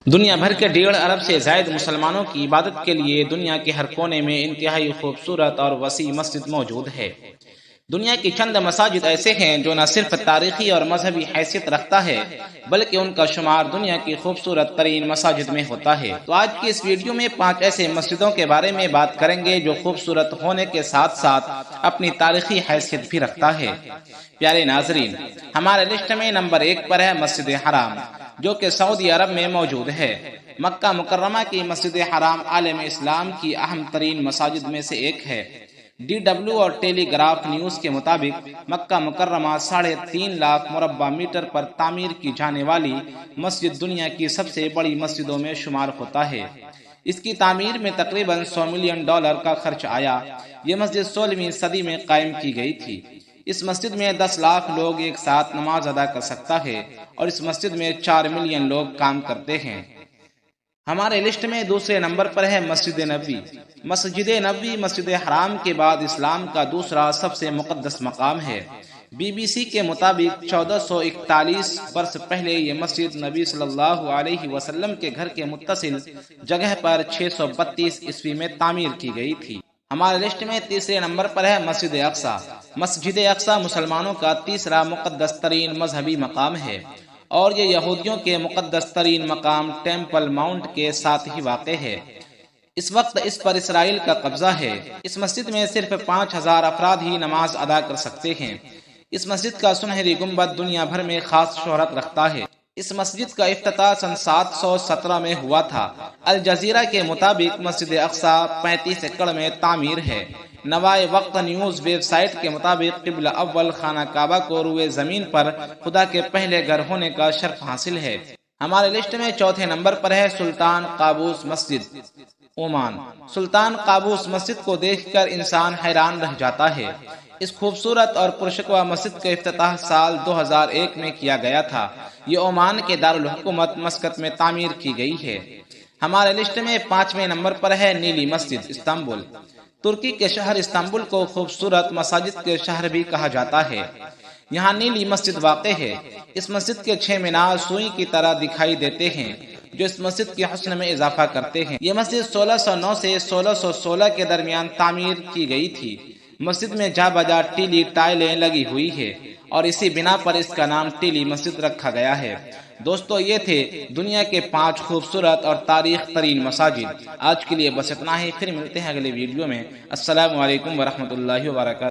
دنیا بھر کے 1.5 ارب سے زائد مسلمانوں کی عبادت کے لیے دنیا کے ہر کونے میں انتہائی خوبصورت اور وسیع مسجد موجود ہے۔ دنیا کی چند مساجد ایسے ہیں جو نہ صرف تاریخی اور مذہبی حیثیت رکھتا ہے بلکہ ان کا شمار دنیا کی خوبصورت ترین مساجد میں ہوتا ہے۔ تو آج کی اس ویڈیو میں 5 ایسے مسجدوں کے بارے میں بات کریں گے جو خوبصورت ہونے کے ساتھ ساتھ اپنی تاریخی حیثیت بھی رکھتا ہے۔ پیارے ناظرین، ہمارے لسٹ میں نمبر 1 پر ہے مسجد حرام، جو کہ سعودی عرب میں موجود ہے۔ مکہ مکرمہ کی مسجد حرام عالم اسلام کی اہم ترین مساجد میں سے ایک ہے۔ DW اور ٹیلی گراف نیوز کے مطابق مکہ مکرمہ 3.5 لاکھ مربع میٹر پر تعمیر کی جانے والی مسجد دنیا کی سب سے بڑی مسجدوں میں شمار ہوتا ہے۔ اس کی تعمیر میں تقریباً $100 ملین کا خرچ آیا۔ یہ مسجد 16ویں صدی میں قائم کی گئی تھی۔ اس مسجد میں 10 لاکھ لوگ ایک ساتھ نماز ادا کر سکتا ہے اور اس مسجد میں 4 ملین لوگ کام کرتے ہیں۔ ہمارے لسٹ میں دوسرے نمبر پر ہے مسجد نبوی۔ مسجد نبوی مسجد حرام کے بعد اسلام کا دوسرا سب سے مقدس مقام ہے۔ BBC کے مطابق 1441 برس پہلے یہ مسجد نبی صلی اللہ علیہ وسلم کے گھر کے متصل جگہ پر 632 عیسوی میں تعمیر کی گئی تھی۔ ہمارے لسٹ میں تیسرے نمبر پر ہے مسجد اقصی۔ مسجد اقصی مسلمانوں کا تیسرا مقدس ترین مذہبی مقام ہے اور یہ یہودیوں کے مقدس ترین مقام ٹیمپل ماؤنٹ کے ساتھ ہی واقع ہے۔ اس وقت اس پر اسرائیل کا قبضہ ہے۔ اس مسجد میں صرف 5000 افراد ہی نماز ادا کر سکتے ہیں۔ اس مسجد کا سنہری گنبد دنیا بھر میں خاص شہرت رکھتا ہے۔ اس مسجد کا افتتاح سن 717 میں ہوا تھا۔ الجزیرہ کے مطابق مسجد اقصی 35 ایکڑ میں تعمیر ہے۔ نوائے وقت نیوز ویب سائٹ کے مطابق قبلہ اول خانہ کعبہ کو روئے زمین پر خدا کے پہلے گھر ہونے کا شرف حاصل ہے۔ ہمارے لسٹ میں چوتھے نمبر پر ہے سلطان قابوس مسجد، عمان۔ سلطان قابوس مسجد کو دیکھ کر انسان حیران رہ جاتا ہے۔ اس خوبصورت اور پرشکوہ مسجد کا افتتاح سال 2001 میں کیا گیا تھا۔ یہ عمان کے دارالحکومت مسقط میں تعمیر کی گئی ہے۔ ہمارے لسٹ میں 5ویں نمبر پر ہے نیلی مسجد، استنبول۔ ترکی کے شہر استنبول کو خوبصورت مساجد کے شہر بھی کہا جاتا ہے۔ یہاں نیلی مسجد واقع ہے۔ اس مسجد کے 6 مینار سوئی کی طرح دکھائی دیتے ہیں جو اس مسجد کے حسن میں اضافہ کرتے ہیں۔ یہ مسجد 1609 سے 1616 کے درمیان تعمیر کی گئی تھی۔ مسجد میں جا بجا ٹیلی ٹائلیں لگی ہوئی ہے اور اسی بنا پر اس کا نام ٹیلی مسجد رکھا گیا ہے۔ دوستو، یہ تھے دنیا کے 5 خوبصورت اور تاریخ ترین مساجد۔ آج کے لیے بس اتنا ہی، پھر ملتے ہیں اگلے ویڈیو میں۔ السلام علیکم ورحمۃ اللہ وبرکاتہ۔